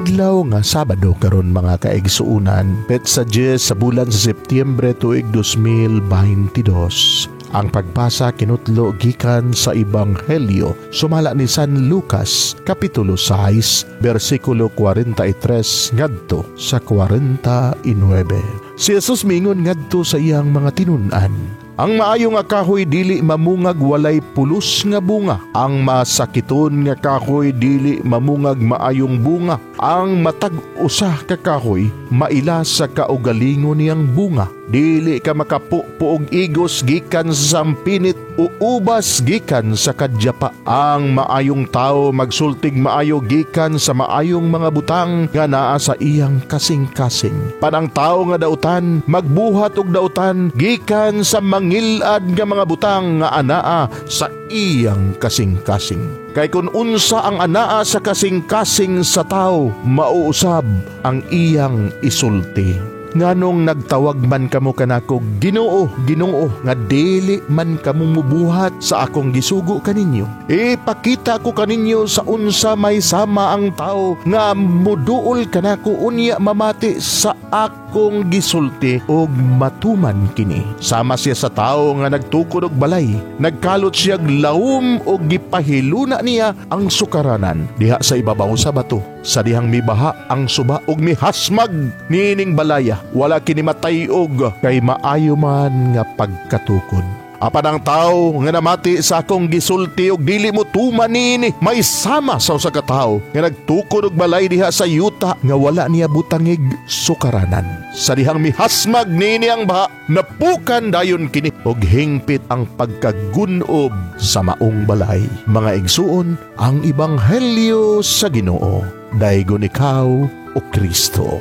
Adlaw nga Sabado karon mga kaigsuunan, petsa 10 sa bulan sa Setyembre tuig 2022. Ang pagbasa kinutlo gikan sa Ebanghelyo sumala ni San Lucas kapitulo 6 bersikulo 43 ngadto sa 49. Si Jesus mingon ngadto sa iyang mga tinun-an, ang maayo nga kahoy dili mamungag walay pulos nga bunga. Ang masakiton nga kahoy dili mamungag maayong bunga. Ang matag usa ka kahoy maila sa kaugalingon niyang bunga. Dili ka makapuog igos gikan sa sampinit o ubas gikan sa kadyapa. Ang maayong tao magsultig maayo gikan sa maayong mga butang nga naa sa iyang kasing-kasing. Panang tao nga dautan magbuhat og dautan gikan sa mangilad nga mga butang nga anaa sa iyang kasing-kasing. Kay kun unsa ang anaa sa kasing-kasing sa tao, mauusab ang iyang isulti. Nganong nagtawag man kamo kanako Ginoo, Ginoo, nga dili man kamo mubuhat sa akong gisugo kaninyo. Ipakita ko kaninyo sa unsa may sama ang tao nga muduol kanako unya mamati sa akong gisulti og matuman kini. Sama siya sa tao nga nagtukod og balay, nagkalot siya lawom og gipahiluna niya ang sukaranan diha sa ibabaw sa bato. Sa dihang mibaha ang suba og mihasmag nining balaya, wala kini matayog kay maayo man nga pagkatukod. Apan ang tao nga namati sa akong gisulti og dili mo tuman nini, may sama sa usa ka tawo nga nagtukod og balay diha sa yuta nga wala niya butangig sukaranan. Sa dihang mihasmag nini ang baha, napukan dayon kini og hingpit ang pagkagunob sa maong balay. Mga igsuon, ang Ebanghelyo sa Ginoo. Daygon ikaw o Kristo.